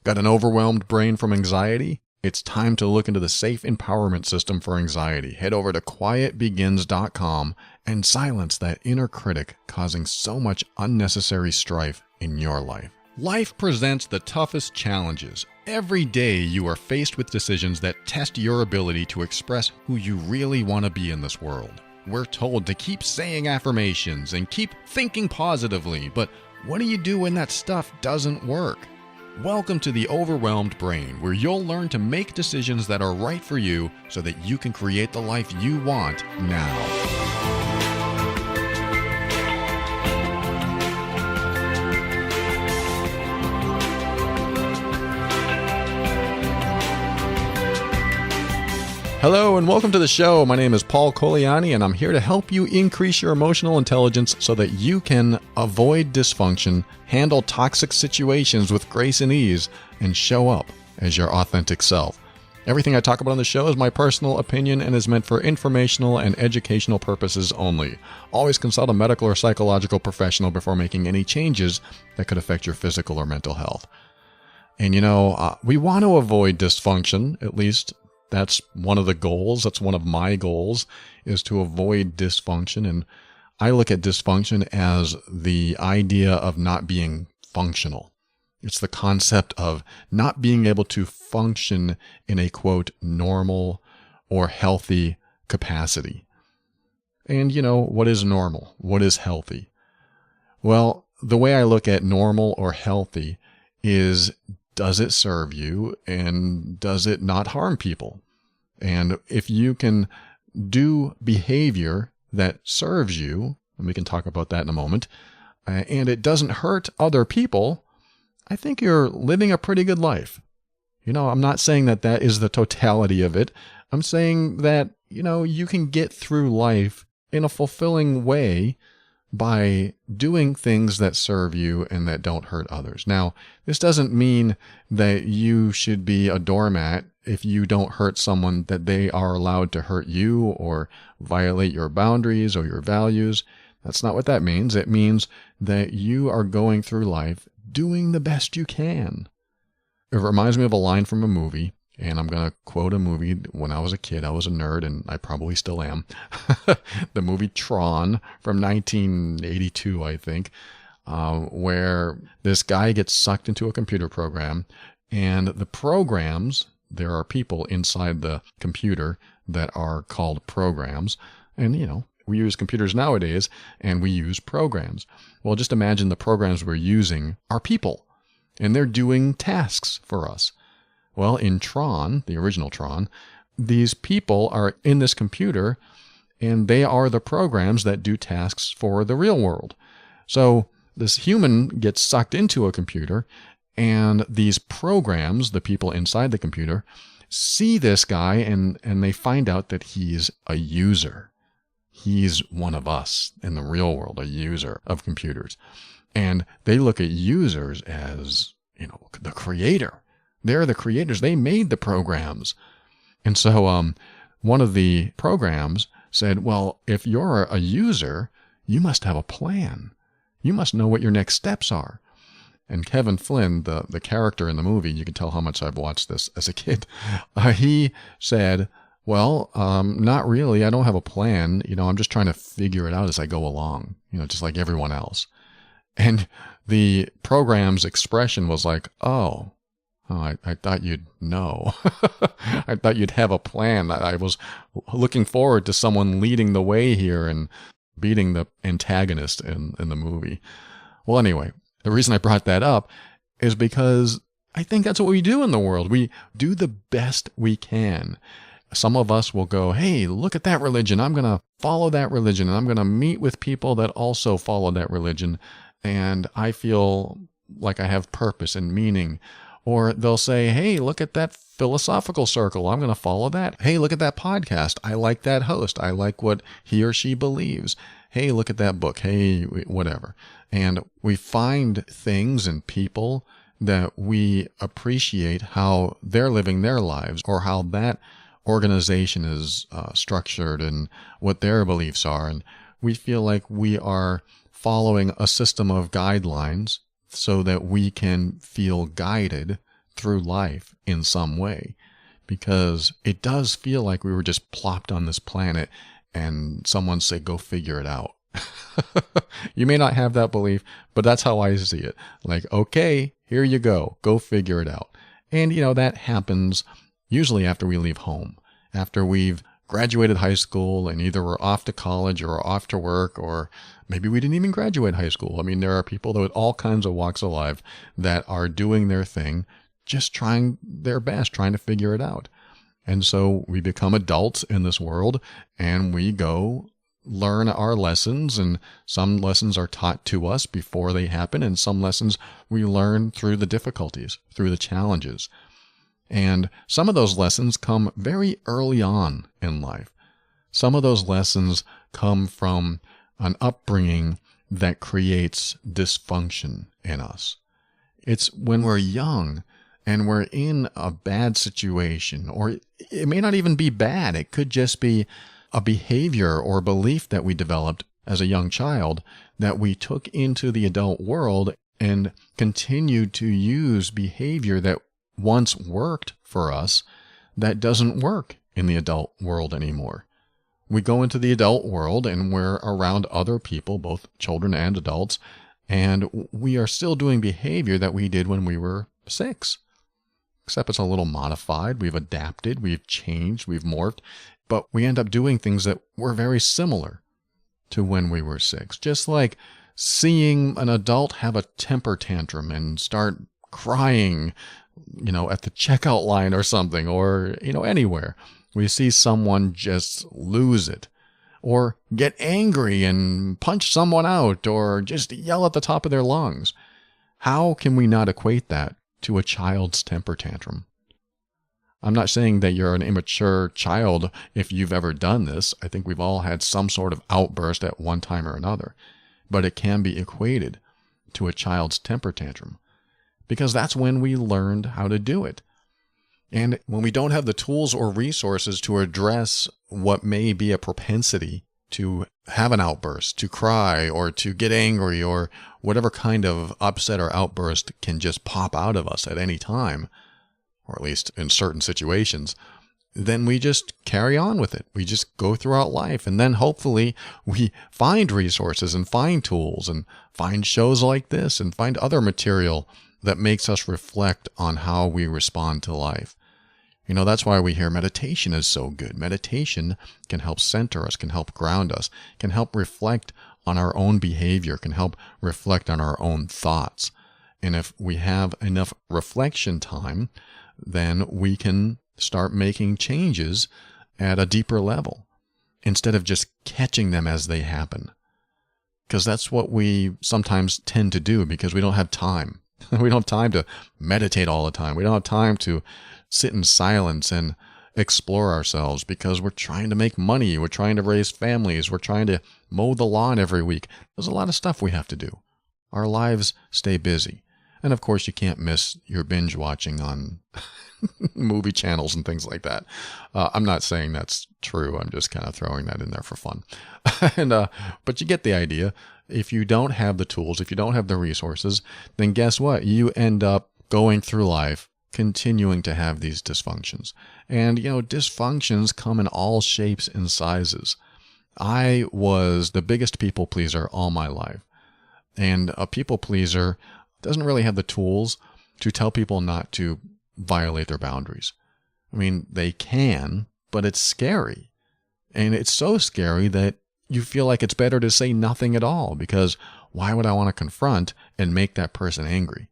Got an overwhelmed brain from anxiety? It's time to look into the safe empowerment system for anxiety. Head over to quietbegins.com and silence that inner critic causing so much unnecessary strife in your life. Life presents the toughest challenges. Every day you are faced with decisions that test your ability to express who you really want to be in this world. We're told to keep saying affirmations and keep thinking positively, but what do you do when that stuff doesn't work? Welcome to the Overwhelmed Brain, where you'll learn to make decisions that are right for you so that you can create the life you want now. Hello and welcome to the show. My name is Paul Coliani and I'm here to help you increase your emotional intelligence so that you can avoid dysfunction, handle toxic situations with grace and ease, and show up as your authentic self. Everything I talk about on the show is my personal opinion and is meant for informational and educational purposes only. Always consult a medical or psychological professional before making any changes that could affect your physical or mental health. And we want to avoid dysfunction, at least that's one of the goals. That's one of my goals, is to avoid dysfunction. And I look at dysfunction as the idea of not being functional. It's the concept of not being able to function in a, quote, normal or healthy capacity. And, what is normal? What is healthy? Well, the way I look at normal or healthy is, does it serve you and does it not harm people? And if you can do behavior that serves you, and we can talk about that in a moment, and it doesn't hurt other people, I think you're living a pretty good life. I'm not saying that that is the totality of it. I'm saying that, you can get through life in a fulfilling way by doing things that serve you and that don't hurt others. Now, this doesn't mean that you should be a doormat if you don't hurt someone, that they are allowed to hurt you or violate your boundaries or your values. That's not what that means. It means that you are going through life doing the best you can. It reminds me of a line from a movie, and I'm going to quote a movie. When I was a kid, I was a nerd, and I probably still am. The movie Tron from 1982, I think, where this guy gets sucked into a computer program, and the programs, there are people inside the computer that are called programs. And, we use computers nowadays, and we use programs. Well, just imagine the programs we're using are people, and they're doing tasks for us. Well, in Tron, the original Tron, these people are in this computer, and they are the programs that do tasks for the real world. So this human gets sucked into a computer, and these programs, the people inside the computer, see this guy, and they find out that he's a user. He's one of us in the real world, a user of computers. And they look at users as, the creator. They're the creators. They made the programs. And so one of the programs said, well, if you're a user, you must have a plan. You must know what your next steps are. And Kevin Flynn, the character in the movie, you can tell how much I've watched this as a kid, he said, well, not really. I don't have a plan. I'm just trying to figure it out as I go along, just like everyone else. And the program's expression was like, oh, I thought you'd know. I thought you'd have a plan. I was looking forward to someone leading the way here and beating the antagonist in the movie. Well, anyway, the reason I brought that up is because I think that's what we do in the world. We do the best we can. Some of us will go, hey, look at that religion. I'm going to follow that religion, and I'm going to meet with people that also follow that religion, and I feel like I have purpose and meaning. Or they'll say, hey, look at that philosophical circle. I'm going to follow that. Hey, look at that podcast. I like that host. I like what he or she believes. Hey, look at that book. Hey, whatever. And we find things and people that we appreciate how they're living their lives, or how that organization is structured and what their beliefs are. And we feel like we are following a system of guidelines so that we can feel guided through life in some way, because it does feel like we were just plopped on this planet and someone said, go figure it out. You may not have that belief, but that's how I see it. Like, okay, here you go figure it out. And, that happens usually after we leave home, after we've graduated high school and either we're off to college or off to work, or maybe we didn't even graduate high school. I mean, there are people with all kinds of walks of life that are doing their thing, just trying their best, trying to figure it out. And so we become adults in this world and we go learn our lessons, and some lessons are taught to us before they happen, and some lessons we learn through the difficulties, through the challenges. And some of those lessons come very early on in life. Some of those lessons come from an upbringing that creates dysfunction in us. It's when we're young and we're in a bad situation, or it may not even be bad. It could just be a behavior or belief that we developed as a young child that we took into the adult world and continued to use behavior that once worked for us that doesn't work in the adult world anymore. We go into the adult world and we're around other people, both children and adults, and we are still doing behavior that we did when we were 6. Except it's a little modified. We've adapted, we've changed, we've morphed, but we end up doing things that were very similar to when we were 6. Just like seeing an adult have a temper tantrum and start crying, at the checkout line or something, or, anywhere. We see someone just lose it, or get angry and punch someone out, or just yell at the top of their lungs. How can we not equate that to a child's temper tantrum? I'm not saying that you're an immature child if you've ever done this. I think we've all had some sort of outburst at one time or another. But it can be equated to a child's temper tantrum, because that's when we learned how to do it. And when we don't have the tools or resources to address what may be a propensity to have an outburst, to cry, or to get angry, or whatever kind of upset or outburst can just pop out of us at any time, or at least in certain situations, then we just carry on with it. We just go throughout life. And then hopefully we find resources and find tools and find shows like this and find other material that makes us reflect on how we respond to life. That's why we hear meditation is so good. Meditation can help center us, can help ground us, can help reflect on our own behavior, can help reflect on our own thoughts. And if we have enough reflection time, then we can start making changes at a deeper level instead of just catching them as they happen. Because that's what we sometimes tend to do, because we don't have time. We don't have time to meditate all the time. We don't have time to sit in silence and explore ourselves, because we're trying to make money. We're trying to raise families. We're trying to mow the lawn every week. There's a lot of stuff we have to do. Our lives stay busy. And of course, you can't miss your binge watching on movie channels and things like that. I'm not saying that's true. I'm just kind of throwing that in there for fun. But you get the idea. If you don't have the tools, if you don't have the resources, then guess what? You end up going through life continuing to have these dysfunctions. And, dysfunctions come in all shapes and sizes. I was the biggest people pleaser all my life. And a people pleaser doesn't really have the tools to tell people not to violate their boundaries. I mean, they can, but it's scary. And it's so scary that you feel like it's better to say nothing at all, because why would I want to confront and make that person angry?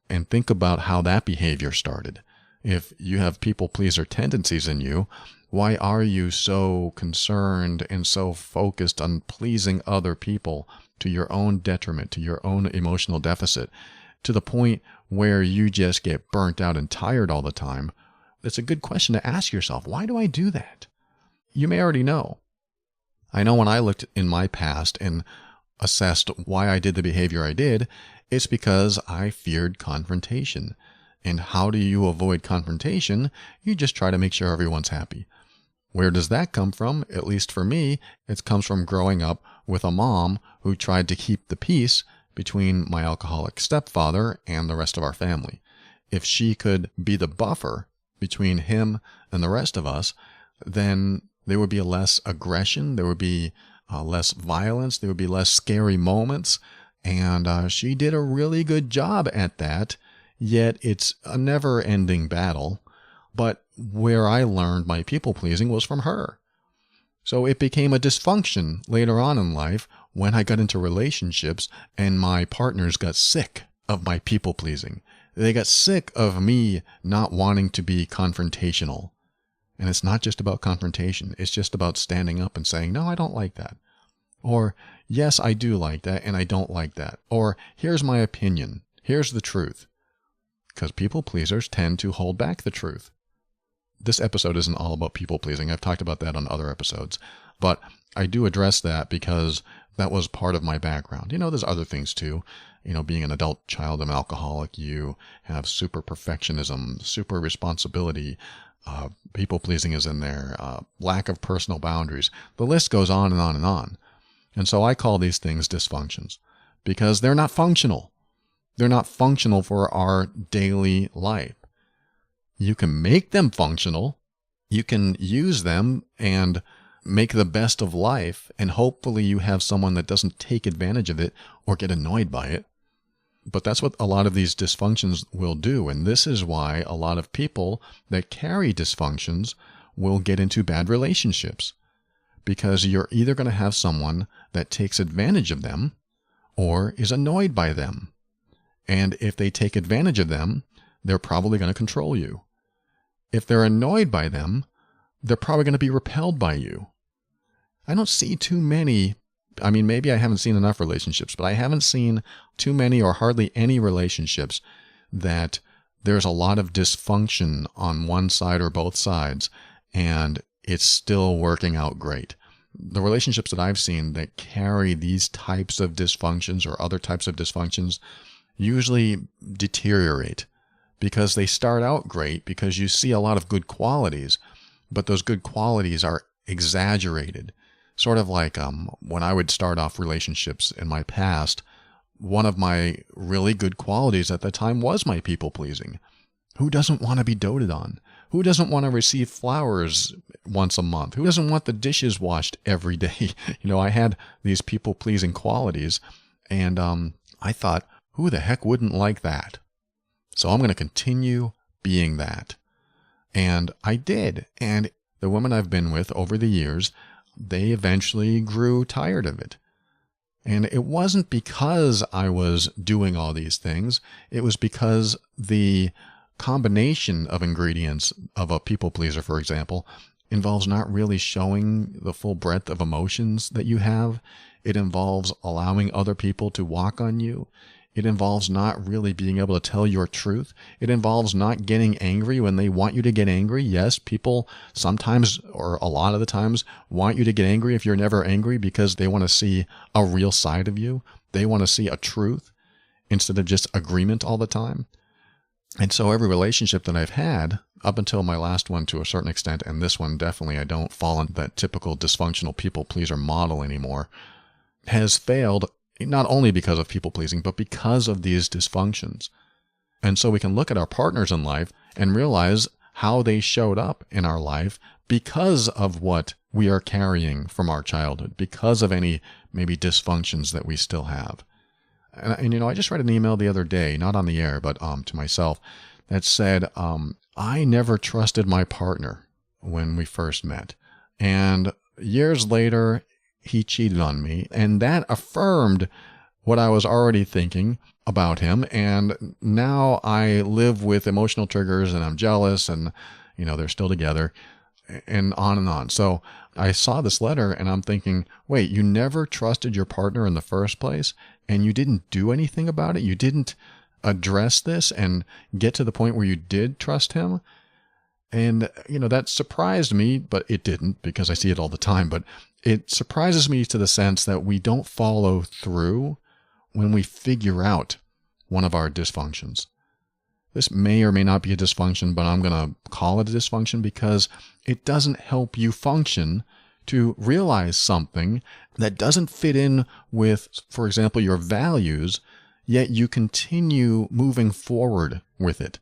And think about how that behavior started. If you have people pleaser tendencies in you, why are you so concerned and so focused on pleasing other people to your own detriment, to your own emotional deficit, to the point where you just get burnt out and tired all the time? It's a good question to ask yourself. Why do I do that? You may already know. I know when I looked in my past and assessed why I did the behavior I did, it's because I feared confrontation. And how do you avoid confrontation? You just try to make sure everyone's happy. Where does that come from? At least for me, it comes from growing up with a mom who tried to keep the peace between my alcoholic stepfather and the rest of our family. if she could be the buffer between him and the rest of us, then there would be less aggression, there would be less violence, there would be less scary moments. And she did a really good job at that, yet it's a never-ending battle. But where I learned my people-pleasing was from her. So it became a dysfunction later on in life when I got into relationships and my partners got sick of my people-pleasing. They got sick of me not wanting to be confrontational. And it's not just about confrontation. It's just about standing up and saying, no, I don't like that. Or, yes, I do like that and I don't like that. Or, here's my opinion. Here's the truth. Because people-pleasers tend to hold back the truth. This episode isn't all about people-pleasing. I've talked about that on other episodes. But I do address that because that was part of my background. There's other things too. Being an adult child of an alcoholic, you have super perfectionism, super responsibility. People-pleasing is in there. Lack of personal boundaries. The list goes on and on and on. And so I call these things dysfunctions because they're not functional. They're not functional for our daily life. You can make them functional. You can use them and make the best of life. And hopefully you have someone that doesn't take advantage of it or get annoyed by it. But that's what a lot of these dysfunctions will do. And this is why a lot of people that carry dysfunctions will get into bad relationships. Because you're either going to have someone that takes advantage of them or is annoyed by them. And if they take advantage of them, they're probably going to control you. If they're annoyed by them, they're probably going to be repelled by you. I don't see too many, maybe I haven't seen enough relationships, but I haven't seen too many or hardly any relationships that there's a lot of dysfunction on one side or both sides, and it's still working out great. The relationships that I've seen that carry these types of dysfunctions or other types of dysfunctions usually deteriorate because they start out great because you see a lot of good qualities, but those good qualities are exaggerated. Sort of like when I would start off relationships in my past, one of my really good qualities at the time was my people-pleasing. Who doesn't want to be doted on? Who doesn't want to receive flowers once a month? Who doesn't want the dishes washed every day? I had these people-pleasing qualities, and I thought, who the heck wouldn't like that? So I'm going to continue being that. And I did. And the women I've been with over the years, they eventually grew tired of it. And it wasn't because I was doing all these things. It was because the combination of ingredients of a people pleaser, for example, involves not really showing the full breadth of emotions that you have. It involves allowing other people to walk on you. It involves not really being able to tell your truth. It involves not getting angry when they want you to get angry. Yes, people sometimes, or a lot of the times, want you to get angry if you're never angry because they want to see a real side of you. They want to see a truth instead of just agreement all the time. And so every relationship that I've had, up until my last one to a certain extent, and this one definitely, I don't fall into that typical dysfunctional people pleaser model anymore, has failed not only because of people pleasing, but because of these dysfunctions. And so we can look at our partners in life and realize how they showed up in our life because of what we are carrying from our childhood, because of any maybe dysfunctions that we still have. And I just read an email the other day, not on the air, but to myself, that said, I never trusted my partner when we first met. And years later, he cheated on me. And that affirmed what I was already thinking about him. And now I live with emotional triggers and I'm jealous and, they're still together and on and on. So I saw this letter and I'm thinking, wait, you never trusted your partner in the first place and you didn't do anything about it? You didn't address this and get to the point where you did trust him? And, that surprised me, but it didn't because I see it all the time. But it surprises me to the sense that we don't follow through when we figure out one of our dysfunctions. This may or may not be a dysfunction, but I'm going to call it a dysfunction because it doesn't help you function to realize something that doesn't fit in with, for example, your values, yet you continue moving forward with it.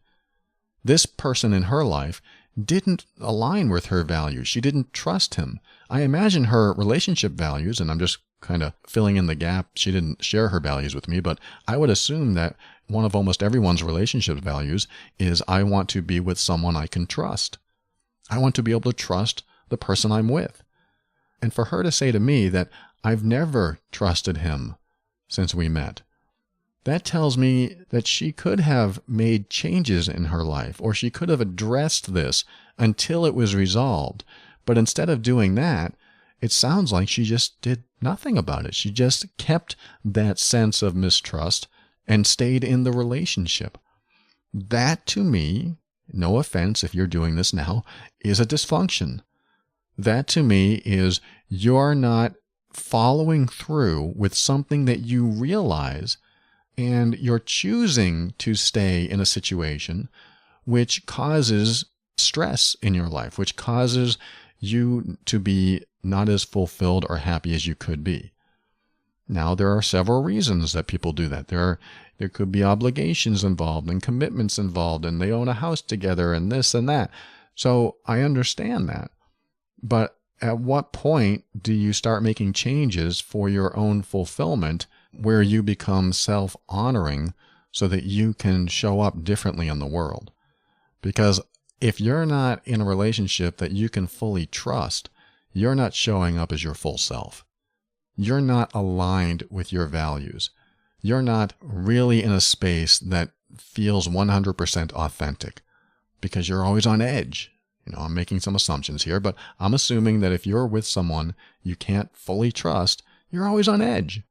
This person in her life didn't align with her values. She didn't trust him. I imagine her relationship values, and I'm just kind of filling in the gap. She didn't share her values with me, but I would assume that one of almost everyone's relationship values is I want to be with someone I can trust. I want to be able to trust the person I'm with. And for her to say to me that I've never trusted him since we met, that tells me that she could have made changes in her life, or she could have addressed this until it was resolved. But instead of doing that, it sounds like she just did nothing about it. She just kept that sense of mistrust and stayed in the relationship. That, to me, no offense if you're doing this now, is a dysfunction. That, to me, is you're not following through with something that you realize, and you're choosing to stay in a situation which causes stress in your life, which causes you to be not as fulfilled or happy as you could be. Now, there are several reasons that people do that. There could be obligations involved and commitments involved, and they own a house together and this and that. So I understand that. But at what point do you start making changes for your own fulfillment where you become self-honoring so that you can show up differently in the world? Because if you're not in a relationship that you can fully trust, you're not showing up as your full self. You're not aligned with your values. You're not really in a space that feels 100% authentic because you're always on edge. I'm making some assumptions here, but I'm assuming that if you're with someone you can't fully trust, you're always on edge.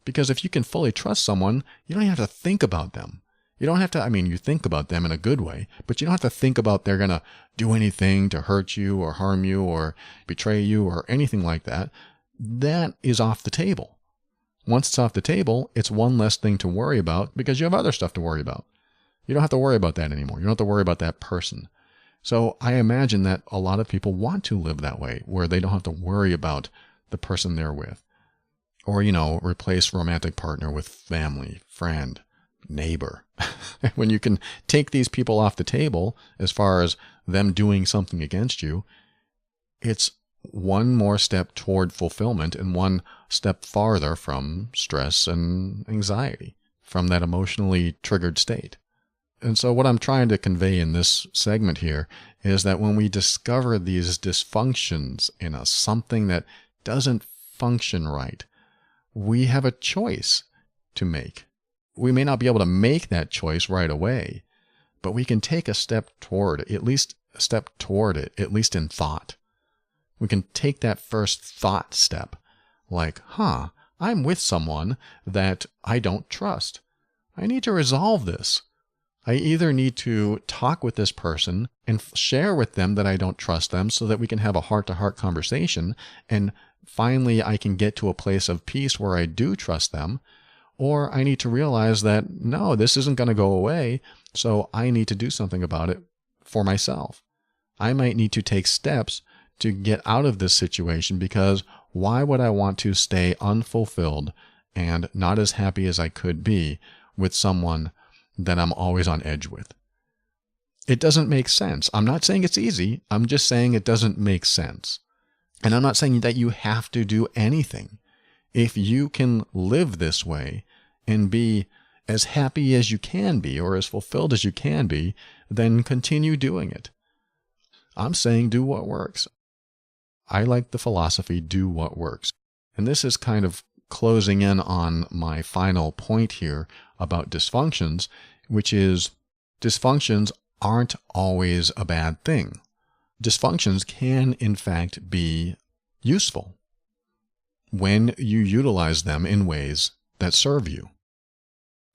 Because if you can fully trust someone, you don't have to think about them. You don't have to, you think about them in a good way, but you don't have to think about they're going to do anything to hurt you or harm you or betray you or anything like that. That is off the table. Once it's off the table, it's one less thing to worry about because you have other stuff to worry about. You don't have to worry about that anymore. You don't have to worry about that person. So I imagine that a lot of people want to live that way, where they don't have to worry about the person they're with. Or, replace romantic partner with family, friend, neighbor. When you can take these people off the table as far as them doing something against you, it's one more step toward fulfillment and one step farther from stress and anxiety, from that emotionally triggered state. And so what I'm trying to convey in this segment here is that when we discover these dysfunctions in us, something that doesn't function right, we have a choice to make. We may not be able to make that choice right away, but we can take a step toward it, at least in thought. We can take that first thought step, like, I'm with someone that I don't trust. I need to resolve this. I either need to talk with this person and share with them that I don't trust them so that we can have a heart-to-heart conversation and finally I can get to a place of peace where I do trust them, or I need to realize that, no, this isn't going to go away, so I need to do something about it for myself. I might need to take steps to get out of this situation because why would I want to stay unfulfilled and not as happy as I could be with someone that I'm always on edge with? It doesn't make sense. I'm not saying it's easy. I'm just saying it doesn't make sense. And I'm not saying that you have to do anything. If you can live this way and be as happy as you can be or as fulfilled as you can be, then continue doing it. I'm saying do what works. I like the philosophy, do what works. And this is kind of closing in on my final point here about dysfunctions, which is dysfunctions aren't always a bad thing. Dysfunctions can, in fact, be useful when you utilize them in ways that serve you.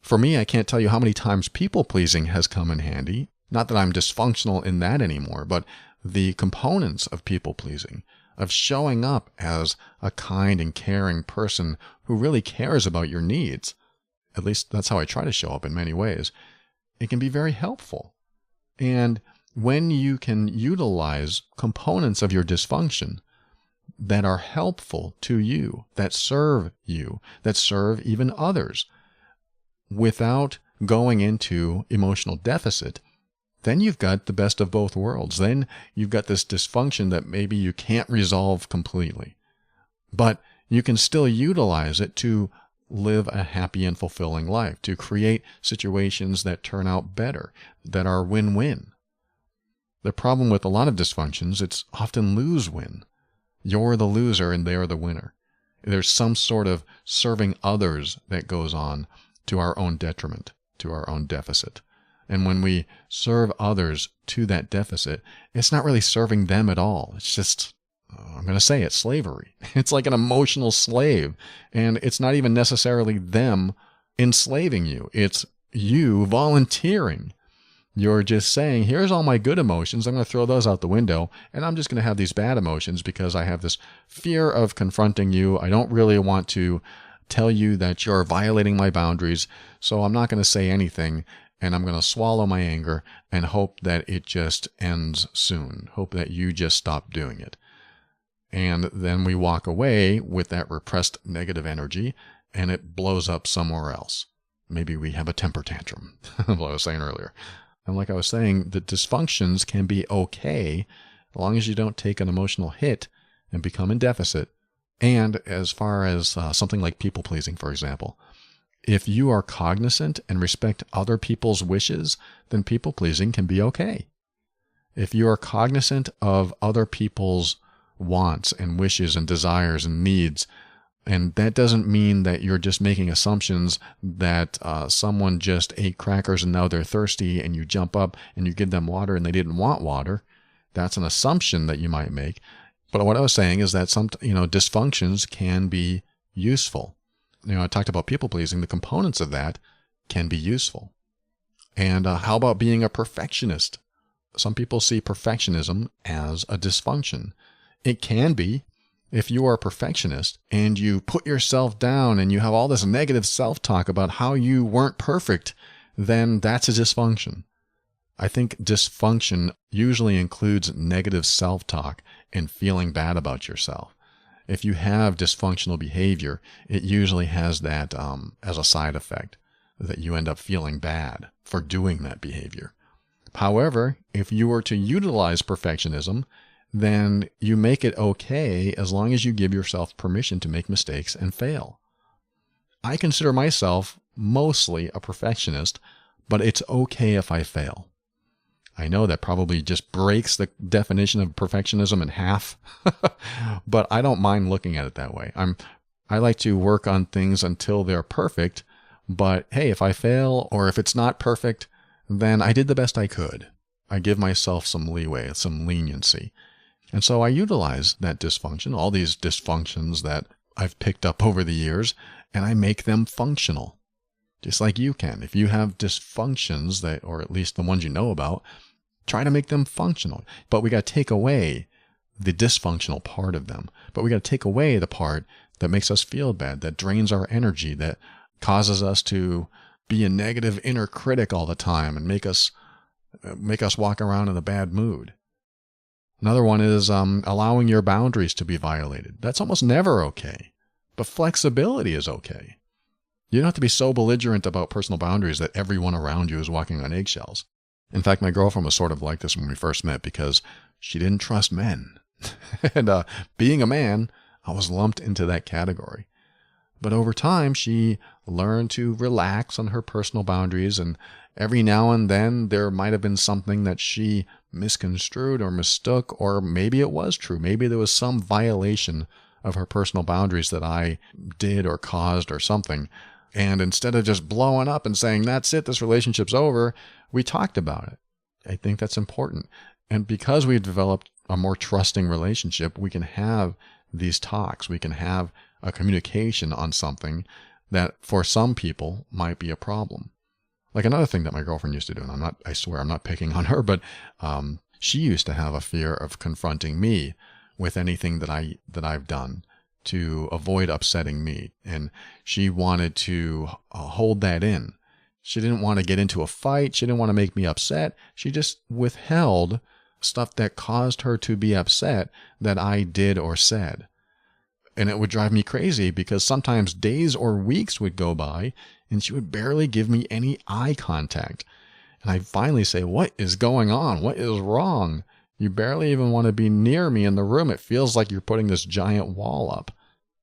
For me, I can't tell you how many times people-pleasing has come in handy. Not that I'm dysfunctional in that anymore, but the components of people-pleasing, of showing up as a kind and caring person who really cares about your needs. At least that's how I try to show up in many ways. It can be very helpful. And when you can utilize components of your dysfunction that are helpful to you, that serve even others, without going into emotional deficit, then you've got the best of both worlds. Then you've got this dysfunction that maybe you can't resolve completely, but you can still utilize it to live a happy and fulfilling life, to create situations that turn out better, that are win-win. The problem with a lot of dysfunctions, it's often lose-win. You're the loser and they're the winner. There's some sort of serving others that goes on to our own detriment, to our own deficit. And when we serve others to that deficit, it's not really serving them at all. It's just, I'm going to say it, slavery. It's like an emotional slave. And it's not even necessarily them enslaving you. It's you volunteering. You're just saying, here's all my good emotions. I'm going to throw those out the window. And I'm just going to have these bad emotions because I have this fear of confronting you. I don't really want to tell you that you're violating my boundaries. So I'm not going to say anything. And I'm going to swallow my anger and hope that it just ends soon. Hope that you just stop doing it. And then we walk away with that repressed negative energy and it blows up somewhere else. Maybe we have a temper tantrum, what I was saying earlier. And like I was saying, the dysfunctions can be okay as long as you don't take an emotional hit and become in deficit. And as far as something like people pleasing, for example, if you are cognizant and respect other people's wishes, then people pleasing can be okay. If you are cognizant of other people's wants and wishes and desires and needs, and that doesn't mean that you're just making assumptions that someone just ate crackers and now they're thirsty and you jump up and you give them water and they didn't want water. That's an assumption that you might make. But what I was saying is that some, dysfunctions can be useful. I talked about people pleasing. The components of that can be useful. And how about being a perfectionist? Some people see perfectionism as a dysfunction. It can be. If you are a perfectionist and you put yourself down and you have all this negative self-talk about how you weren't perfect, then that's a dysfunction. I think dysfunction usually includes negative self-talk and feeling bad about yourself. If you have dysfunctional behavior, it usually has that as a side effect, that you end up feeling bad for doing that behavior. However, if you were to utilize perfectionism, then you make it okay as long as you give yourself permission to make mistakes and fail. I consider myself mostly a perfectionist, but it's okay if I fail. I know that probably just breaks the definition of perfectionism in half, but I don't mind looking at it that way. I like to work on things until they're perfect, but hey, if I fail or if it's not perfect, then I did the best I could. I give myself some leeway, some leniency. And so I utilize that dysfunction, all these dysfunctions that I've picked up over the years, and I make them functional. Just like you can. If you have dysfunctions that, or at least the ones you know about, try to make them functional. But we got to take away the dysfunctional part of them. But we got to take away the part that makes us feel bad, that drains our energy, that causes us to be a negative inner critic all the time and make us walk around in a bad mood. Another one is allowing your boundaries to be violated. That's almost never okay, but flexibility is okay. You don't have to be so belligerent about personal boundaries that everyone around you is walking on eggshells. In fact, my girlfriend was sort of like this when we first met because she didn't trust men. And being a man, I was lumped into that category. But over time, she learned to relax on her personal boundaries, and every now and then there might have been something that she misconstrued or mistook, or maybe it was true. Maybe there was some violation of her personal boundaries that I did or caused or something. And instead of just blowing up and saying, that's it, this relationship's over, we talked about it. I think that's important. And because we've developed a more trusting relationship, we can have these talks. We can have a communication on something that for some people might be a problem. Like another thing that my girlfriend used to do, and I swear I'm not picking on her, but she used to have a fear of confronting me with anything that I've done to avoid upsetting me. And she wanted to hold that in. She didn't want to get into a fight. She didn't want to make me upset. She just withheld stuff that caused her to be upset that I did or said. And it would drive me crazy because sometimes days or weeks would go by and she would barely give me any eye contact. And I finally say, what is going on? What is wrong? You barely even want to be near me in the room. It feels like you're putting this giant wall up.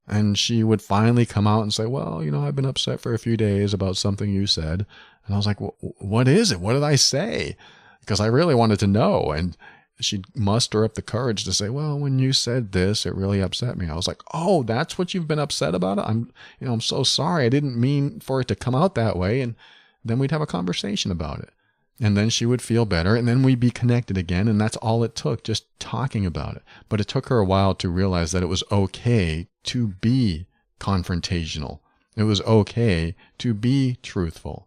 And she would finally come out and say, well, I've been upset for a few days about something you said. And I was like, what is it? What did I say? Because I really wanted to know. And she'd muster up the courage to say, well, when you said this, it really upset me. I was like, oh, that's what you've been upset about? I'm so sorry. I didn't mean for it to come out that way. And then we'd have a conversation about it. And then she would feel better, and then we'd be connected again, and that's all it took, just talking about it. But it took her a while to realize that it was okay to be confrontational. It was okay to be truthful.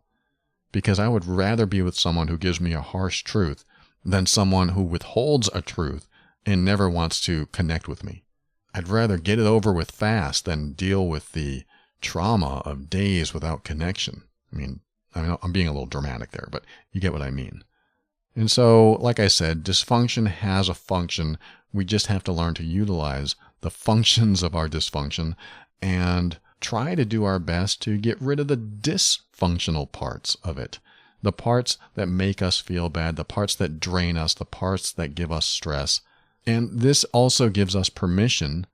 Because I would rather be with someone who gives me a harsh truth than someone who withholds a truth and never wants to connect with me. I'd rather get it over with fast than deal with the trauma of days without connection. I mean, I'm being a little dramatic there, but you get what I mean. And so, like I said, dysfunction has a function. We just have to learn to utilize the functions of our dysfunction and try to do our best to get rid of the dysfunctional parts of it. The parts that make us feel bad, the parts that drain us, the parts that give us stress. And this also gives us permission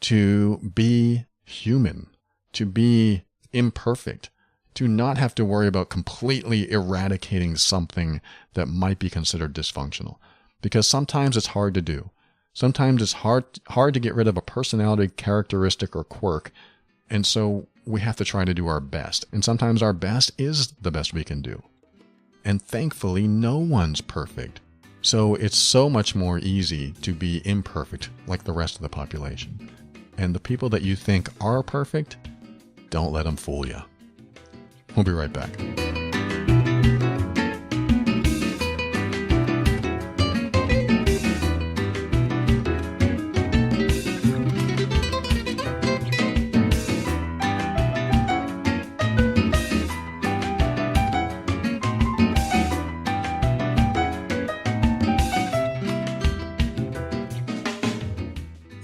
to be human, to be imperfect, to not have to worry about completely eradicating something that might be considered dysfunctional. Because sometimes it's hard to do. Sometimes it's hard to get rid of a personality characteristic or quirk. And so we have to try to do our best. And sometimes our best is the best we can do. And thankfully, no one's perfect. So it's so much more easy to be imperfect like the rest of the population. And the people that you think are perfect, don't let them fool you. We'll be right back.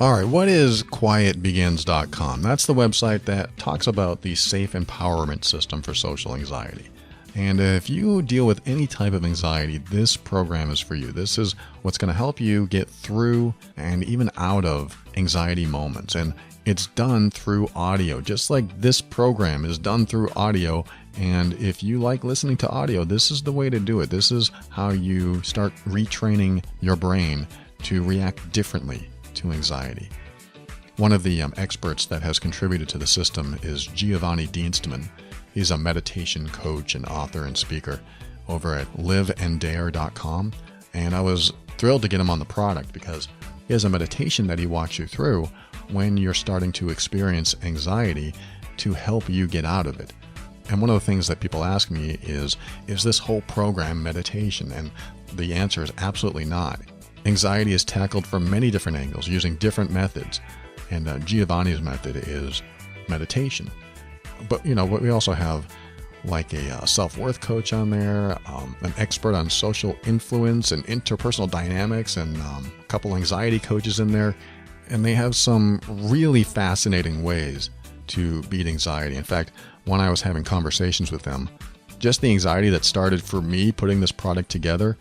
All right, what is quietbegins.com? That's the website that talks about the safe empowerment system for social anxiety. And if you deal with any type of anxiety, this program is for you. This is what's going to help you get through and even out of anxiety moments. And it's done through audio, just like this program is done through audio. And if you like listening to audio, this is the way to do it. This is how you start retraining your brain to react differently to anxiety. One of the experts that has contributed to the system is Giovanni Dienstmann. He's a meditation coach and author and speaker over at liveanddare.com. And I was thrilled to get him on the product because he has a meditation that he walks you through when you're starting to experience anxiety to help you get out of it. And one of the things that people ask me is this whole program meditation? And the answer is absolutely not. Anxiety is tackled from many different angles using different methods. And Giovanni's method is meditation. But, we also have like a self-worth coach on there, an expert on social influence and interpersonal dynamics, and a couple anxiety coaches in there. And they have some really fascinating ways to beat anxiety. In fact, when I was having conversations with them, just the anxiety that started for me putting this product together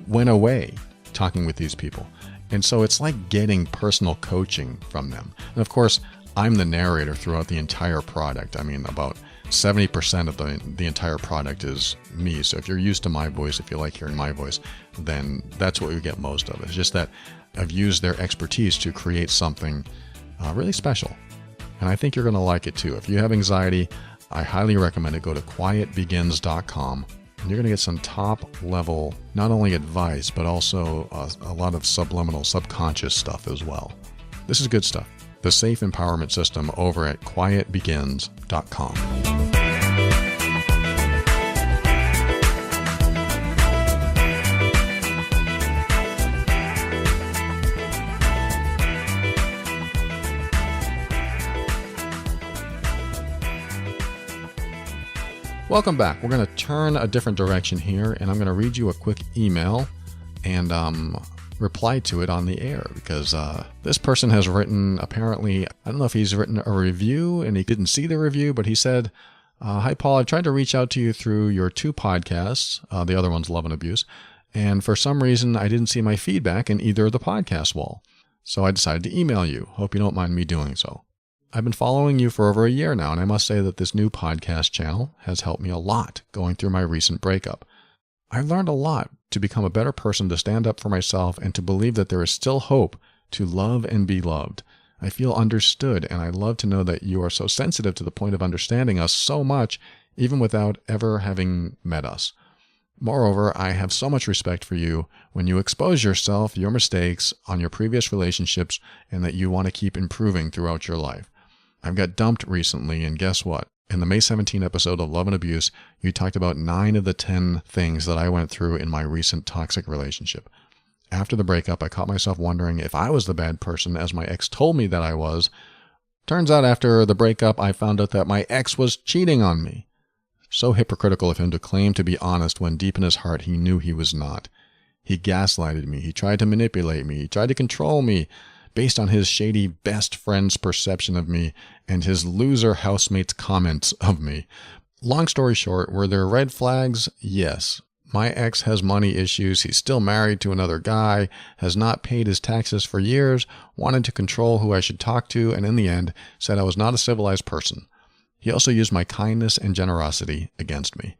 went away talking with these people. And so it's like getting personal coaching from them. And of course, I'm the narrator throughout the entire product. I mean, about 70% of the entire product is me. So if you're used to my voice, if you like hearing my voice, then that's what we get most of. It's just that I've used their expertise to create something really special. And I think you're going to like it too. If you have anxiety, I highly recommend it. Go to quietbegins.com. And you're going to get some top-level, not only advice, but also a lot of subliminal, subconscious stuff as well. This is good stuff. The Safe Empowerment System over at quietbegins.com. Welcome back. We're going to turn a different direction here, and I'm going to read you a quick email and reply to it on the air, because this person has written, apparently, I don't know if he's written a review and he didn't see the review, but he said Hi, Paul. I've tried to reach out to you through your 2 podcasts. The other one's Love and Abuse. And for some reason, I didn't see my feedback in either of the podcast wall. So I decided to email you. Hope you don't mind me doing so. I've been following you for over a year now, and I must say that this new podcast channel has helped me a lot going through my recent breakup. I've learned a lot to become a better person, to stand up for myself, and to believe that there is still hope to love and be loved. I feel understood, and I love to know that you are so sensitive to the point of understanding us so much, even without ever having met us. Moreover, I have so much respect for you when you expose yourself, your mistakes on your previous relationships, and that you want to keep improving throughout your life. I've got dumped recently, and guess what? In the May 17 episode of Love and Abuse, you talked about 9 of the 10 things that I went through in my recent toxic relationship. After the breakup, I caught myself wondering if I was the bad person, as my ex told me that I was. Turns out after the breakup, I found out that my ex was cheating on me. So hypocritical of him to claim to be honest when deep in his heart he knew he was not. He gaslighted me. He tried to manipulate me. He tried to control me based on his shady best friend's perception of me and his loser housemate's comments of me. Long story short, were there red flags? Yes. My ex has money issues. He's still married to another guy, has not paid his taxes for years, wanted to control who I should talk to, and in the end, said I was not a civilized person. He also used my kindness and generosity against me.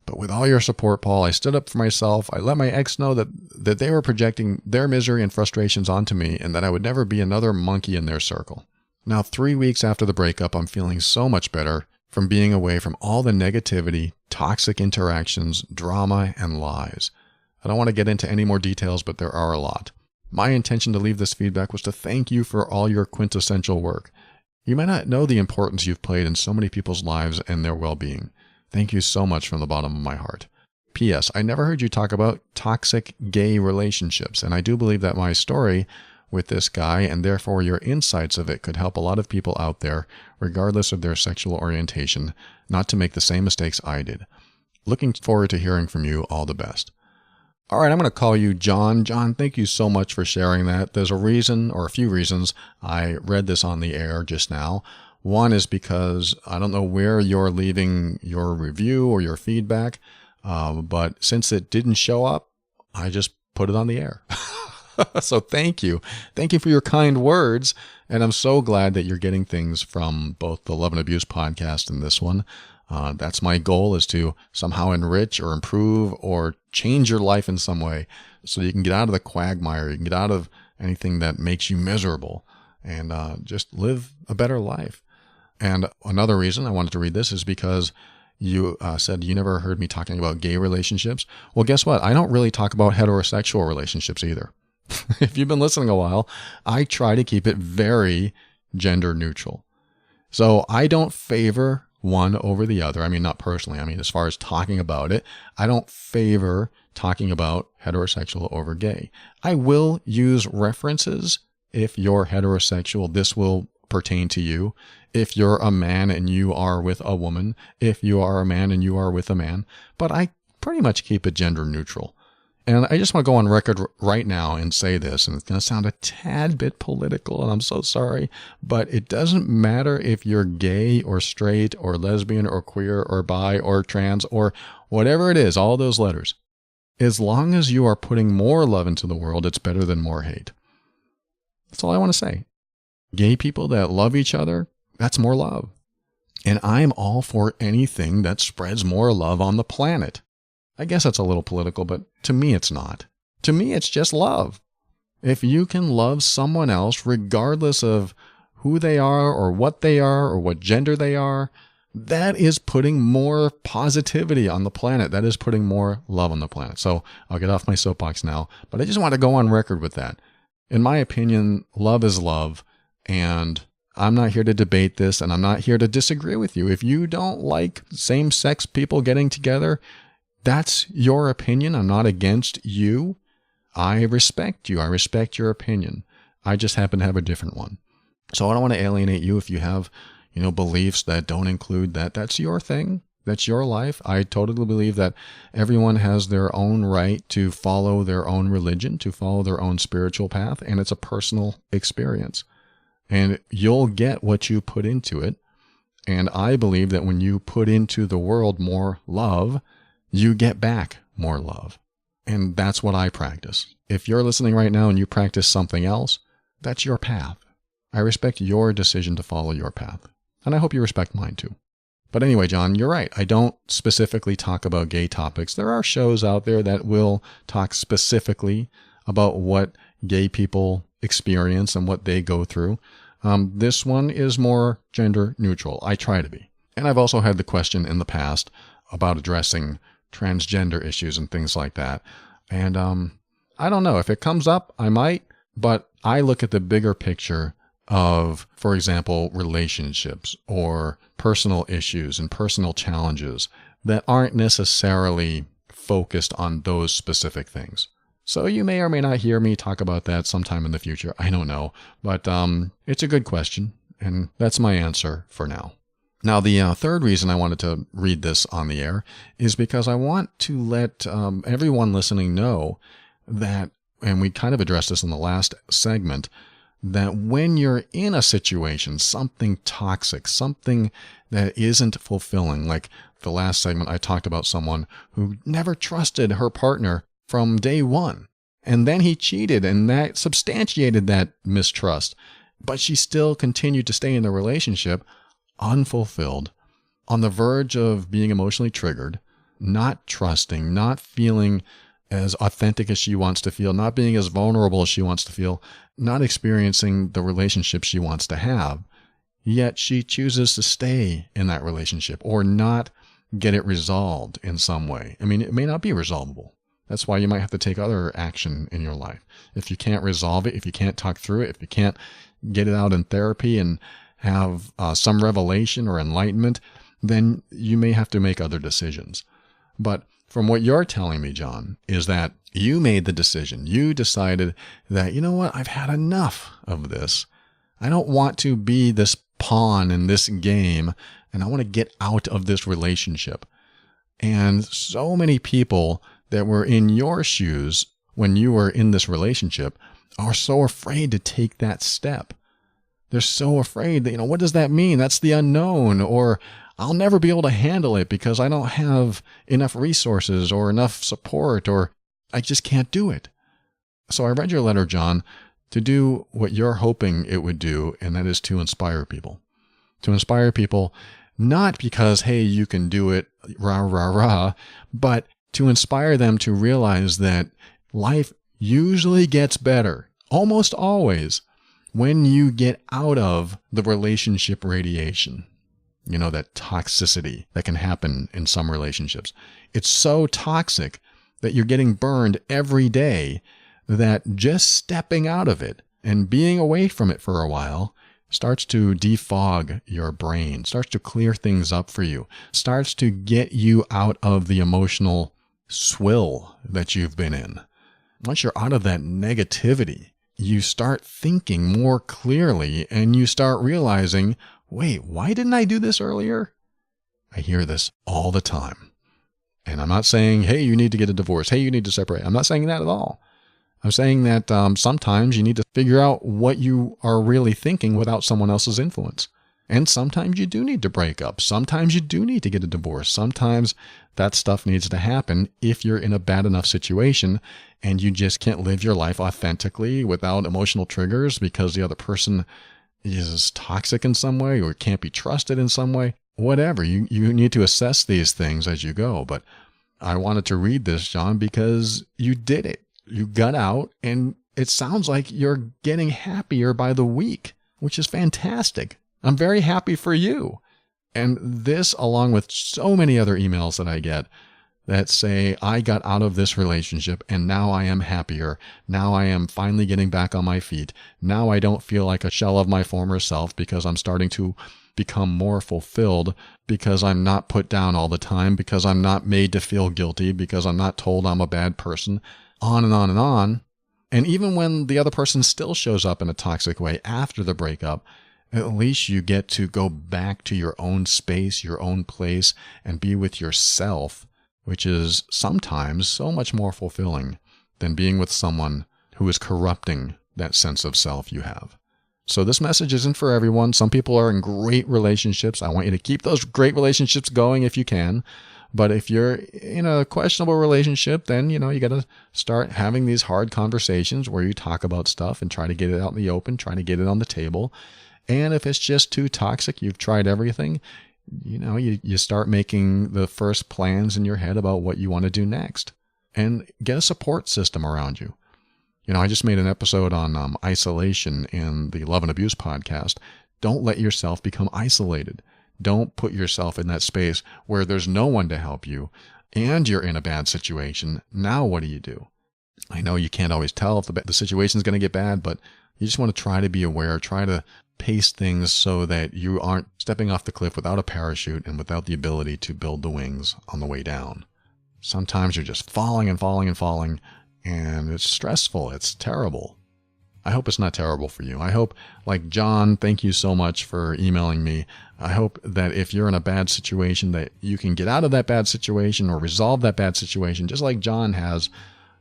But with all your support, Paul, I stood up for myself. I let my ex know that they were projecting their misery and frustrations onto me and that I would never be another monkey in their circle. Now, 3 weeks after the breakup, I'm feeling so much better from being away from all the negativity, toxic interactions, drama, and lies. I don't want to get into any more details, but there are a lot. My intention to leave this feedback was to thank you for all your quintessential work. You may not know the importance you've played in so many people's lives and their well-being. Thank you so much from the bottom of my heart. P.S. I never heard you talk about toxic gay relationships, and I do believe that my story with this guy and therefore your insights of it could help a lot of people out there, regardless of their sexual orientation, not to make the same mistakes I did. Looking forward to hearing from you. All the best. All right, I'm going to call you John. John, thank you so much for sharing that. There's a reason, or a few reasons, I read this on the air just now. One is because I don't know where you're leaving your review or your feedback, but since it didn't show up, I just put it on the air. So thank you. Thank you for your kind words. And I'm so glad that you're getting things from both the Love and Abuse podcast and this one. That's my goal, is to somehow enrich or improve or change your life in some way so you can get out of the quagmire. You can get out of anything that makes you miserable and just live a better life. And another reason I wanted to read this is because you said you never heard me talking about gay relationships. Well, guess what? I don't really talk about heterosexual relationships either. If you've been listening a while, I try to keep it very gender neutral. So I don't favor one over the other. I mean, not personally. I mean, as far as talking about it, I don't favor talking about heterosexual over gay. I will use references. If you're heterosexual, this will pertain to you. If you're a man and you are with a woman, if you are a man and you are with a man, but I pretty much keep it gender neutral. And I just want to go on record right now and say this, and it's going to sound a tad bit political, and I'm so sorry, but it doesn't matter if you're gay or straight or lesbian or queer or bi or trans or whatever it is, all those letters. As long as you are putting more love into the world, it's better than more hate. That's all I want to say. Gay people that love each other, that's more love. And I'm all for anything that spreads more love on the planet. I guess that's a little political, but to me it's not. To me it's just love. If you can love someone else regardless of who they are or what gender they are, that is putting more positivity on the planet. That is putting more love on the planet. So I'll get off my soapbox now, but I just want to go on record with that. In my opinion, love is love, and I'm not here to debate this, and I'm not here to disagree with you. If you don't like same-sex people getting together, that's your opinion. I'm not against you. I respect you. I respect your opinion. I just happen to have a different one. So I don't want to alienate you if you have, beliefs that don't include that. That's your thing. That's your life. I totally believe that everyone has their own right to follow their own religion, to follow their own spiritual path, and it's a personal experience. And you'll get what you put into it. And I believe that when you put into the world more love, you get back more love. And that's what I practice. If you're listening right now and you practice something else, that's your path. I respect your decision to follow your path. And I hope you respect mine too. But anyway, John, you're right. I don't specifically talk about gay topics. There are shows out there that will talk specifically about what gay people experience and what they go through. This one is more gender neutral. I try to be. And I've also had the question in the past about addressing transgender issues and things like that. And I don't know. If it comes up, I might. But I look at the bigger picture of, for example, relationships or personal issues and personal challenges that aren't necessarily focused on those specific things. So you may or may not hear me talk about that sometime in the future. I don't know. But it's a good question, and that's my answer for now. Now, the third reason I wanted to read this on the air is because I want to let everyone listening know that, and we kind of addressed this in the last segment, that when you're in a situation, something toxic, something that isn't fulfilling, like the last segment I talked about someone who never trusted her partner from day one. And then he cheated, and that substantiated that mistrust. But she still continued to stay in the relationship, unfulfilled, on the verge of being emotionally triggered, not trusting, not feeling as authentic as she wants to feel, not being as vulnerable as she wants to feel, not experiencing the relationship she wants to have. Yet she chooses to stay in that relationship or not get it resolved in some way. I mean, it may not be resolvable. That's why you might have to take other action in your life. If you can't resolve it, if you can't talk through it, if you can't get it out in therapy and have some revelation or enlightenment, then you may have to make other decisions. But from what you're telling me, John, is that you made the decision. You decided that, you know what, I've had enough of this. I don't want to be this pawn in this game, and I want to get out of this relationship. And so many people that were in your shoes when you were in this relationship are so afraid to take that step. They're so afraid that, what does that mean? That's the unknown, or I'll never be able to handle it because I don't have enough resources or enough support, or I just can't do it. So I read your letter, John, to do what you're hoping it would do, and that is to inspire people. To inspire people, not because, hey, you can do it, rah, rah, rah, but to inspire them to realize that life usually gets better, almost always, when you get out of the relationship radiation. That toxicity that can happen in some relationships. It's so toxic that you're getting burned every day that just stepping out of it and being away from it for a while starts to defog your brain, starts to clear things up for you, starts to get you out of the emotional swill that you've been in. Once you're out of that negativity, you start thinking more clearly and you start realizing, wait, why didn't I do this earlier? I hear this all the time. And I'm not saying, hey, you need to get a divorce. Hey, you need to separate. I'm not saying that at all. I'm saying that sometimes you need to figure out what you are really thinking without someone else's influence. And sometimes you do need to break up. Sometimes you do need to get a divorce. Sometimes that stuff needs to happen if you're in a bad enough situation and you just can't live your life authentically without emotional triggers because the other person is toxic in some way or can't be trusted in some way. Whatever. You need to assess these things as you go. But I wanted to read this, John, because you did it. You got out, and it sounds like you're getting happier by the week, which is fantastic. I'm very happy for you. And this, along with so many other emails that I get that say, I got out of this relationship and now I am happier. Now I am finally getting back on my feet. Now I don't feel like a shell of my former self because I'm starting to become more fulfilled, because I'm not put down all the time, because I'm not made to feel guilty, because I'm not told I'm a bad person, on and on and on. And even when the other person still shows up in a toxic way after the breakup, at least you get to go back to your own space, your own place, and be with yourself, which is sometimes so much more fulfilling than being with someone who is corrupting that sense of self you have. So this message isn't for everyone. Some people are in great relationships. I want you to keep those great relationships going if you can. But if you're in a questionable relationship, then, you got to start having these hard conversations where you talk about stuff and try to get it out in the open, try to get it on the table. And if it's just too toxic, you've tried everything, you start making the first plans in your head about what you want to do next. And get a support system around you. I just made an episode on isolation in the Love and Abuse podcast. Don't let yourself become isolated. Don't put yourself in that space where there's no one to help you and you're in a bad situation. Now what do you do? I know you can't always tell if the situation's going to get bad, but you just want to try to be aware, try to pace things so that you aren't stepping off the cliff without a parachute and without the ability to build the wings on the way down. Sometimes you're just falling and falling and falling, and it's stressful. It's terrible. I hope it's not terrible for you. I hope, like John, thank you so much for emailing me. I hope that if you're in a bad situation, that you can get out of that bad situation or resolve that bad situation, just like John has.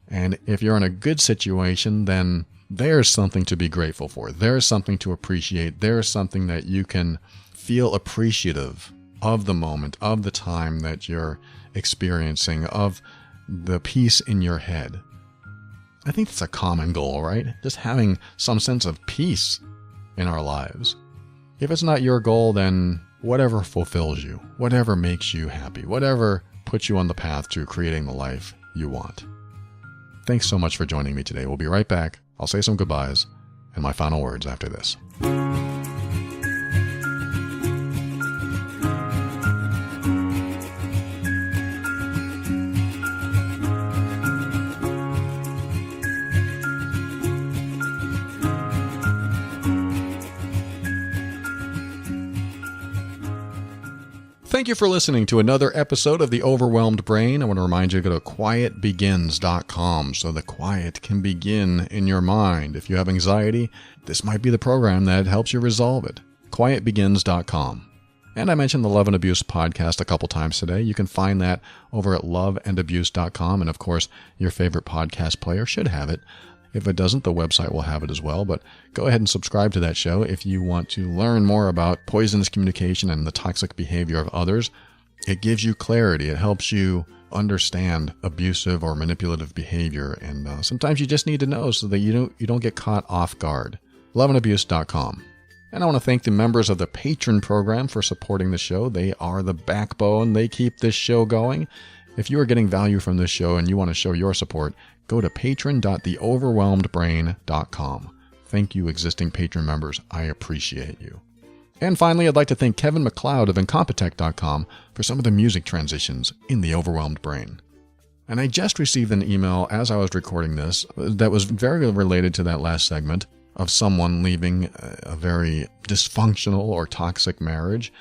And if you're in a good situation, then there's something to be grateful for. There's something to appreciate. There's something that you can feel appreciative of the moment, of the time that you're experiencing, of the peace in your head. I think that's a common goal, right? Just having some sense of peace in our lives. If it's not your goal, then whatever fulfills you, whatever makes you happy, whatever puts you on the path to creating the life you want. Thanks so much for joining me today. We'll be right back. I'll say some goodbyes and my final words after this. Thank you for listening to another episode of The Overwhelmed Brain. I want to remind you to go to quietbegins.com so the quiet can begin in your mind. If you have anxiety, this might be the program that helps you resolve it. quietbegins.com. And I mentioned the Love and Abuse podcast a couple times today. You can find that over at loveandabuse.com. And of course, your favorite podcast player should have it. If it doesn't, the website will have it as well. But go ahead and subscribe to that show if you want to learn more about poisonous communication and the toxic behavior of others. It gives you clarity. It helps you understand abusive or manipulative behavior. And sometimes you just need to know so that you don't get caught off guard. Loveandabuse.com. And I want to thank the members of the Patron program for supporting the show. They are the backbone. They keep this show going. If you are getting value from this show and you want to show your support, go to patron.theoverwhelmedbrain.com. Thank you, existing patron members. I appreciate you. And finally, I'd like to thank Kevin MacLeod of Incompetech.com for some of the music transitions in The Overwhelmed Brain. And I just received an email as I was recording this that was very related to that last segment of someone leaving a very dysfunctional or toxic marriage.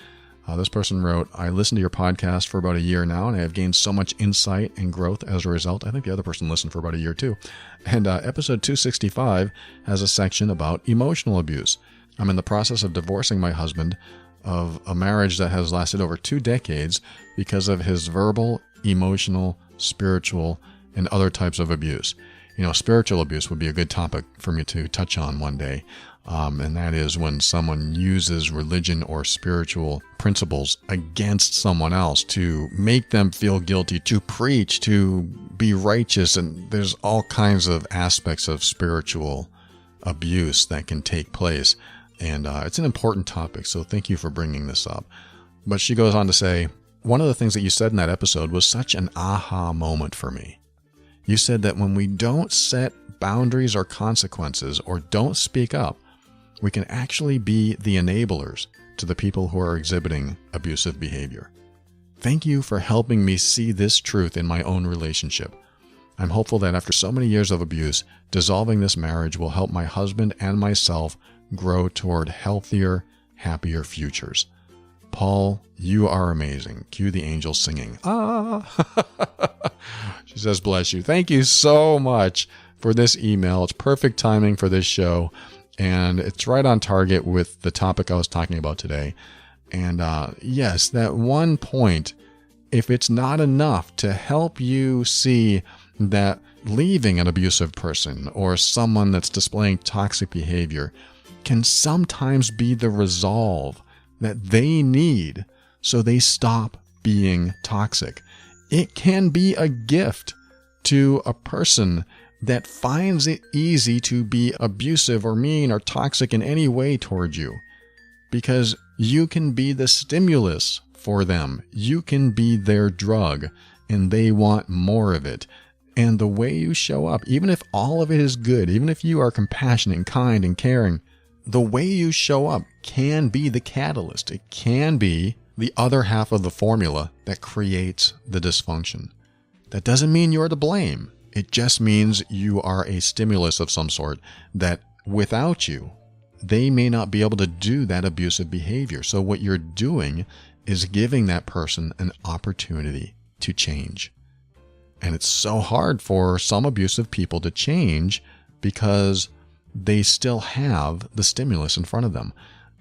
This person wrote, I listened to your podcast for about a year now, and I have gained so much insight and growth as a result. I think the other person listened for about a year too. And episode 265 has a section about emotional abuse. I'm in the process of divorcing my husband of a marriage that has lasted over 2 decades because of his verbal, emotional, spiritual, and other types of abuse. Spiritual abuse would be a good topic for me to touch on one day. And that is when someone uses religion or spiritual principles against someone else to make them feel guilty, to preach, to be righteous. And there's all kinds of aspects of spiritual abuse that can take place. And it's an important topic, so thank you for bringing this up. But she goes on to say, one of the things that you said in that episode was such an aha moment for me. You said that when we don't set boundaries or consequences or don't speak up, we can actually be the enablers to the people who are exhibiting abusive behavior. Thank you for helping me see this truth in my own relationship. I'm hopeful that after so many years of abuse, dissolving this marriage will help my husband and myself grow toward healthier, happier futures. Paul, you are amazing. Cue the angels singing. Ah! She says, bless you. Thank you so much for this email. It's perfect timing for this show. And it's right on target with the topic I was talking about today. And yes, that one point, if it's not enough to help you see that leaving an abusive person or someone that's displaying toxic behavior can sometimes be the resolve that they need so they stop being toxic. It can be a gift to a person that finds it easy to be abusive or mean or toxic in any way toward you, because you can be the stimulus for them. You can be their drug, and they want more of it. And the way you show up, even if all of it is good, even if you are compassionate and kind and caring, the way you show up can be the catalyst. It can be the other half of the formula that creates the dysfunction. That doesn't mean you're to blame. It just means you are a stimulus of some sort that without you, they may not be able to do that abusive behavior. So what you're doing is giving that person an opportunity to change. And it's so hard for some abusive people to change because they still have the stimulus in front of them.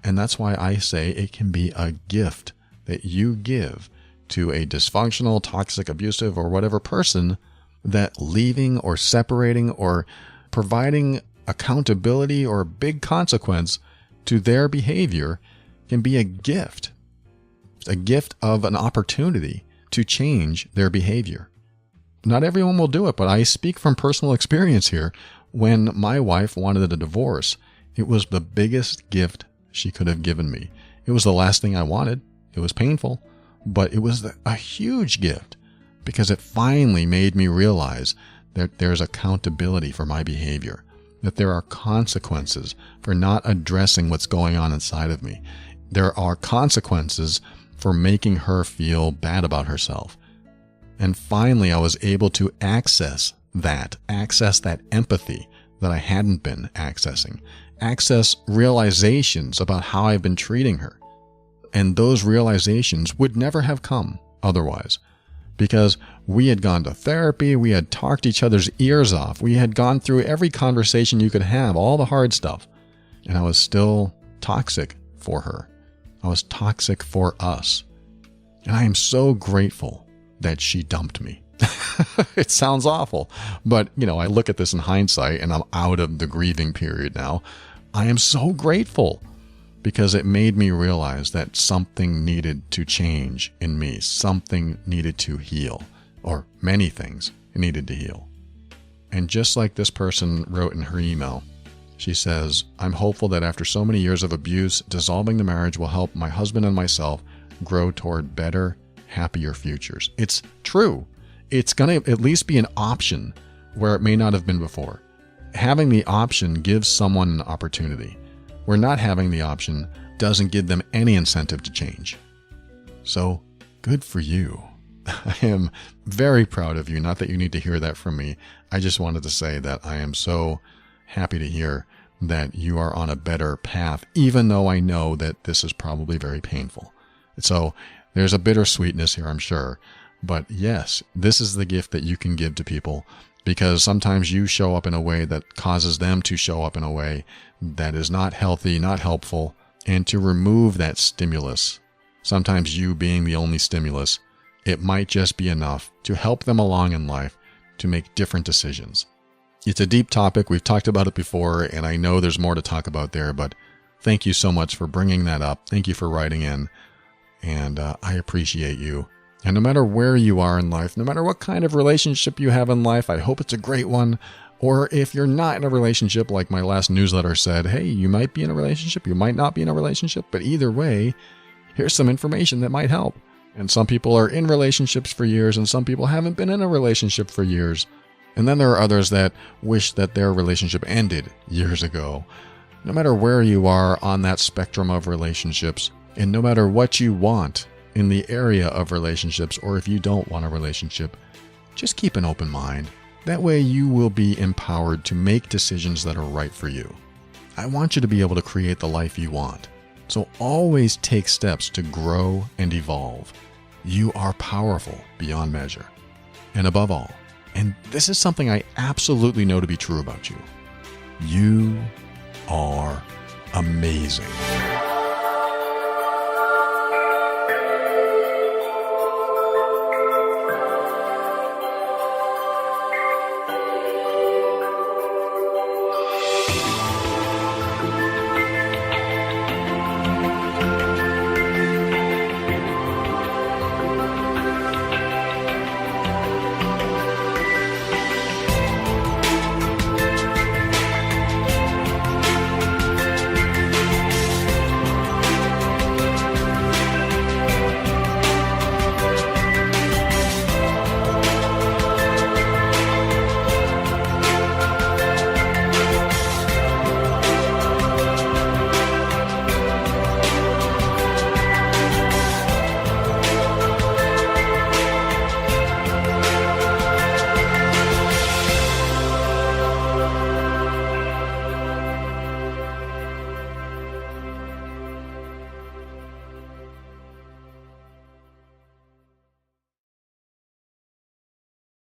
And that's why I say it can be a gift that you give to a dysfunctional, toxic, abusive, or whatever person, that leaving or separating or providing accountability or a big consequence to their behavior can be a gift. It's a gift of an opportunity to change their behavior. Not everyone will do it, but I speak from personal experience here. When my wife wanted a divorce, it was the biggest gift she could have given me. It was the last thing I wanted. It was painful, but it was a huge gift because it finally made me realize that there's accountability for my behavior, that there are consequences for not addressing what's going on inside of me. There are consequences for making her feel bad about herself. And finally, I was able to access that empathy that I hadn't been accessing, access realizations about how I've been treating her. And those realizations would never have come otherwise, because we had gone to therapy, we had talked each other's ears off, we had gone through every conversation you could have, all the hard stuff, and I was still toxic for her. I was toxic for us. And I am so grateful that she dumped me. It sounds awful, but I look at this in hindsight and I'm out of the grieving period now. I am so grateful because it made me realize that something needed to change in me. Something needed to heal, or many things needed to heal. And just like this person wrote in her email, she says, "I'm hopeful that after so many years of abuse, dissolving the marriage will help my husband and myself grow toward better, happier futures." It's true. It's going to at least be an option where it may not have been before. Having the option gives someone an opportunity, where not having the option doesn't give them any incentive to change. So, good for you. I am very proud of you. Not that you need to hear that from me. I just wanted to say that I am so happy to hear that you are on a better path, even though I know that this is probably very painful. So there's a bittersweetness here, I'm sure. But yes, this is the gift that you can give to people, because sometimes you show up in a way that causes them to show up in a way that is not healthy, not helpful, and to remove that stimulus, sometimes you being the only stimulus, it might just be enough to help them along in life to make different decisions. It's a deep topic. We've talked about it before, and I know there's more to talk about there, but thank you so much for bringing that up. Thank you for writing in, and I appreciate you. And no matter where you are in life, no matter what kind of relationship you have in life, I hope it's a great one. Or if you're not in a relationship, like my last newsletter said, hey, you might be in a relationship, you might not be in a relationship, but either way, here's some information that might help. And some people are in relationships for years, and some people haven't been in a relationship for years. And then there are others that wish that their relationship ended years ago. No matter where you are on that spectrum of relationships, and no matter what you want in the area of relationships, or if you don't want a relationship, just keep an open mind. That way you will be empowered to make decisions that are right for you. I want you to be able to create the life you want. So always take steps to grow and evolve. You are powerful beyond measure. And above all, and this is something I absolutely know to be true about you, you are amazing.